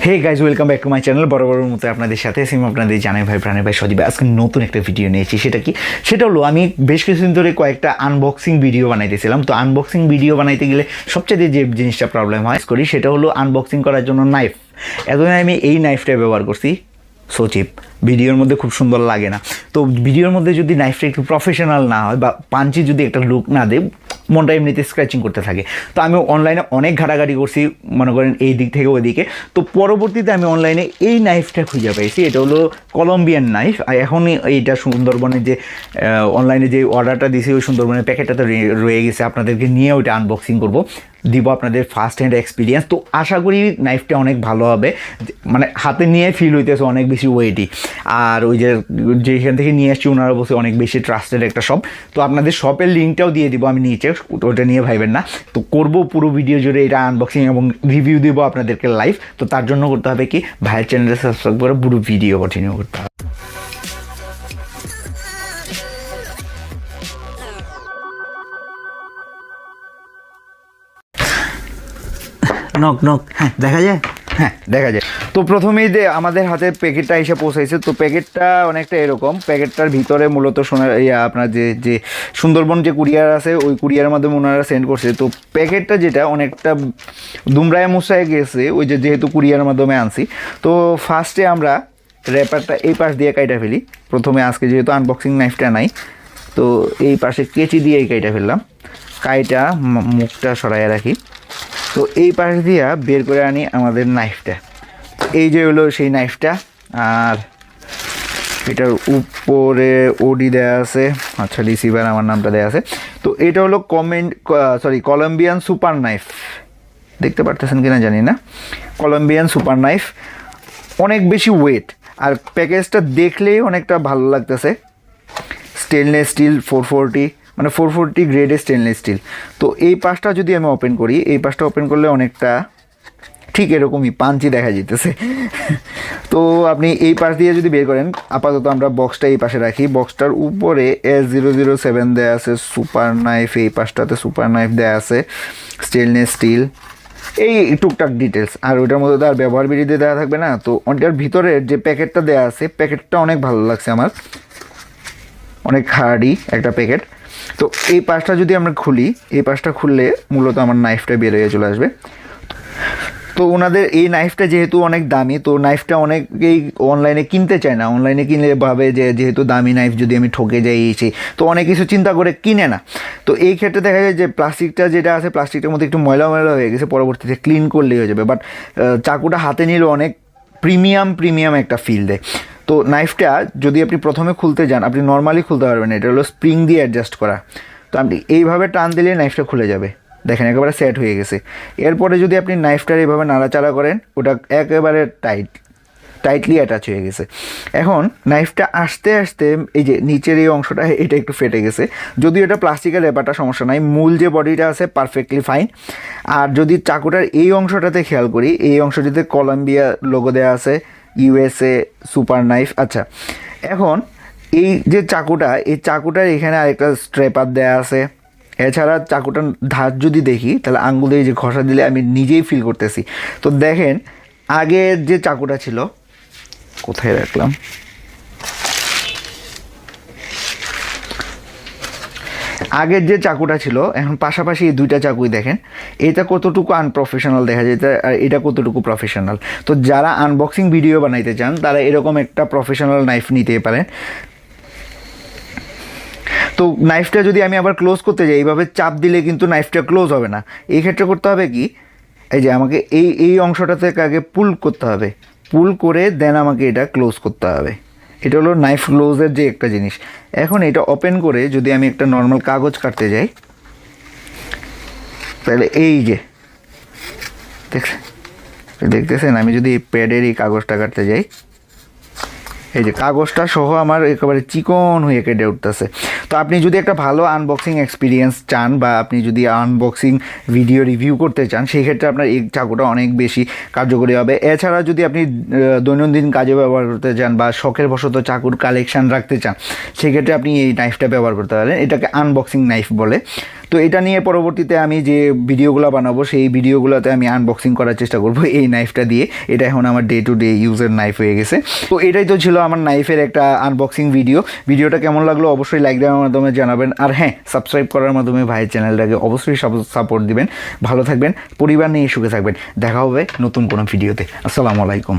Hey guys, welcome back to my channel. বরাবরের মতো আপনাদের সাথে সিম আপনাদের জানাই ভাই প্রাণের ভাই সজীব। আজকে নতুন একটা ভিডিও নিয়েছি। সেটা হলো আমি বেশ কিছুদিন ধরে কয়েকটা আনবক্সিং ভিডিও বানাইতেছিলাম। তো আনবক্সিং ভিডিও বানাইতে গেলে সবচেয়ে যে জিনিসটা প্রবলেম হয় করি সেটা হলো আনবক্সিং করার জন্য নাইফ। এতদিন আমি এই নাইফটা ব্যবহার করছি, সো চিপ, ভিডিওর মধ্যে খুব সুন্দর লাগে না। তো ভিডিওর মধ্যে যদি নাইফটা একটু প্রফেশনাল না হয় বা পাঞ্চি যদি একটা লুক না দেয়, মনটা এমনিতে স্ক্র্যাচিং করতে থাকে। তো আমি অনলাইনে অনেক ঘাটাঘাটি করছি, মনে করেন এই দিক থেকে ওই দিকে। তো পরবর্তীতে আমি অনলাইনে এই নাইফটা খুঁজে পাইছি। এটা হলো কলম্বিয়ান নাইফ। আর এখনই এইটা সুন্দরবনের যে অনলাইনে যে অর্ডারটা দিয়েছি ওই সুন্দরবনের প্যাকেটটা তো রয়ে গেছে, আপনাদেরকে নিয়ে ওইটা আনবক্সিং করব, দিব আপনাদের ফার্স্ট হ্যান্ড এক্সপিরিয়েন্স। তো আশা করি নাইফটা অনেক ভালো হবে, মানে হাতে নিয়ে ফিল হইতেছে অনেক বেশি ওয়েটি। আর ওই যেখান থেকে নিয়ে আসছি ওনারা বলছে অনেক বেশি ট্রাস্টেড একটা শপ। তো আপনাদের শপের লিঙ্কটাও দিয়ে দিব আমি নিচে, ওটা নিয়ে ভাইবেন না। তো করবো পুরো ভিডিও জুড়ে এটা আনবক্সিং এবং রিভিউ দেবো আপনাদেরকে লাইভ। তো তার জন্য করতে হবে কি, ভাইয়ের চ্যানেলটা সাবস্ক্রাইব করে পুরো ভিডিও কন্টিনিউ করতে হবে। নক নক, হ্যাঁ দেখা যায়, হ্যাঁ দেখা যায়। তো প্রথমেই আমাদের হাতে প্যাকেটটা এসে পৌঁছাইছে। তো প্যাকেটটা অনেকটা এরকম, প্যাকেটটার ভিতরে মূলত আপনার যে সুন্দরবন যে কুরিয়ার আছে ওই কুরিয়ারের মাধ্যমে ওনারা সেন্ড করছে। তো প্যাকেটটা যেটা অনেকটা দুমড়ায় মুছায় গেছে, ওই যেহেতু কুরিয়ারের মাধ্যমে আনছি। তো ফার্স্টে আমরা র্যাপারটা এই পাশ দিয়ে কাইটা ফেলি। প্রথমে আজকে যেহেতু আনবক্সিং নাইফটা নাই, তো এই পাশে কেচি দিয়ে কাইটা ফেললাম। কাইটা মুখটা সরাইয়া রাখি। তো এই পাশ দিয়া বের করে আনি আমাদের নাইফটা। এই যে হলো সেই নাইফটা। আর এটার উপরে ওডি দেয়া আছে, আচ্ছা রিসিভার আমার নামটা দেয়া আছে। তো এটা হলো কলম্বিয়ান সুপার নাইফ, দেখতে পারতেছেন কিনা জানি না। কলম্বিয়ান সুপার নাইফ, অনেক বেশি ওয়েট। আর প্যাকেজটা দেখলেই অনেকটা ভালো লাগতেছে। স্টেনলেস স্টিল 440, মানে 440 গ্রেডের স্টেনলেস স্টিল। তো এই পাশটা যদি আমি ওপেন করি, এই পাশটা ওপেন করলে অনেকটা ঠিক এরকমই পাঞ্চি দেখা যেতেছে। তো আপনি এই পাশ দিয়ে যদি বের করেন, আপাতত আমরা বক্সটা এই পাশে রাখি। বক্সটার উপরে S007 দেয়া আছে, সুপার নাইফ। এই পাশটাতে সুপার নাইফ দেয়া আছে, স্টেনলেস স্টিল, এই টুকটাক ডিটেলস। আর ওইটার মধ্যে তো আর ব্যবহার বিধি দেওয়া থাকবে না। তো ওটার ভিতরের যে প্যাকেটটা দেওয়া আছে, প্যাকেটটা অনেক ভালো লাগছে আমার, অনেক হার্ডি একটা প্যাকেট। তো এই পাশটা যদি আমরা খুলি, এই পাশটা খুললে মূলত আমার নাইফটা বের হয়ে চলে আসবে। তো ওনাদের এই নাইফটা যেহেতু অনেক দামি, তো নাইফটা অনেকেই অনলাইনে কিনতে চায় না। অনলাইনে কিনলে ভাবে যে যেহেতু দামি নাইফ, যদি আমি ঠকে যাই তো অনেক কিছু চিন্তা করে কিনে না। তো এই ক্ষেত্রে দেখা যায় যে প্লাস্টিকটা যেটা আছে, প্লাস্টিকটার মধ্যে একটু ময়লা হয়ে গেছে, পরবর্তীতে ক্লিন করলেই হয়ে যাবে। বাট চাকুটা হাতে নিলে অনেক প্রিমিয়াম একটা ফিল দেয়। তো নাইফটা যদি আপনি প্রথমে খুলতে যান, আপনি নর্মালি খুলতে পারবেন না, এটা হলো স্প্রিং দিয়ে অ্যাডজাস্ট করা। তো আপনি এইভাবে টান দিলে নাইফটা খুলে যাবে, দেখেন একেবারে সেট হয়ে গেছে। এরপরে যদি আপনি নাইফটার এইভাবে নাড়াচাড়া করেন, ওটা একেবারে টাইটলি অ্যাটাচ হয়ে গেছে। এখন নাইফটা আস্তে আস্তে এই যে নিচের এই অংশটা, এটা একটু ফেটে গেছে। যদিও এটা প্লাস্টিকের র্যাপারটা সমস্যা নাই, মূল যে বডিটা আছে পারফেক্টলি ফাইন। আর যদি চাকুটার এই অংশটাতে খেয়াল করি, এই অংশটিতে কলম্বিয়া লোগো দেওয়া আছে, USA সুপার নাইফ। আচ্ছা, এখন এই যে চাকুটা, এই চাকুটার এখানে আরেকটা স্ট্রেপার দেওয়া আছে। এছাড়া চাকুটার ধার যদি দেখি, তাহলে আঙ্গুল দিয়ে যে ঘষা দিলে আমি নিজেই ফিল করতেছি। তো দেখেন আগের যে চাকুটা ছিল, কোথায় রাখলাম, আগের যে চাকুটা ছিল, এখন পাশাপাশি এই দুইটা চাকুই দেখেন, এটা কতটুকু আনপ্রফেশনাল দেখা যেতে, আর এটা কতটুকু প্রফেশনাল। তো যারা আনবক্সিং ভিডিও বানাইতে চান তারা এরকম একটা প্রফেশনাল নাইফ নিতে পারেন। তো নাইফটা যদি আমি আবার ক্লোজ করতে যাই, এইভাবে চাপ দিলে কিন্তু নাইফটা ক্লোজ হবে না। এই ক্ষেত্রে করতে হবে কি, এই যে আমাকে এই অংশটা থেকে আগে পুল করতে হবে, পুল করে দেন আমাকে এটা ক্লোজ করতে হবে। এটা হলো নাইফ ক্লোজের যে একটা জিনিস। এখন এটা ওপেন করে যদি আমি একটা নর্মাল কাগজ কাটতে যাই, তাহলে এই যে দেখতেছেন, আমি যদি প্যাডের এই কাগজটা কাটতে যাই, এই যে কাগজটা সহ আমার একেবারে চিকন হয়ে কেটে উঠতেছে। তো আপনি যদি একটা ভালো আনবক্সিং এক্সপিরিয়েন্স চান, বা আপনি যদি আনবক্সিং ভিডিও রিভিউ করতে চান, সেই ক্ষেত্রে আপনার এই চাকুটা অনেক বেশি কার্যকরী হবে। এছাড়া যদি আপনি দৈনন্দিন কাজে ব্যবহার করতে চান বা শখের বশত চাকুর কালেকশান রাখতে চান, সেক্ষেত্রে আপনি এই নাইফটা ব্যবহার করতে পারেন। এটাকে আনবক্সিং নাইফ বলে। তো এটা নিয়ে পরবর্তীতে আমি যে ভিডিওগুলো বানাবো সেই ভিডিওগুলোতে আমি আনবক্সিং করার চেষ্টা করব এই নাইফটা দিয়ে। এটা এখন আমার ডে টু ডে ইউজের নাইফ হয়ে গেছে। তো এটাই তো ছিল আমার নাইফের একটা আনবক্সিং ভিডিওটা কেমন লাগলো অবশ্যই লাইক দেওয়ার মাধ্যমে জানাবেন, আর হ্যাঁ সাবস্ক্রাইব করার মাধ্যমে ভাইয়ের চ্যানেলটাকে অবশ্যই সাপোর্ট দিবেন। ভালো থাকবেন, পরিবার নিয়ে সুখে থাকবেন। দেখা হবে নতুন কোনো ভিডিওতে। আসসালামু আলাইকুম।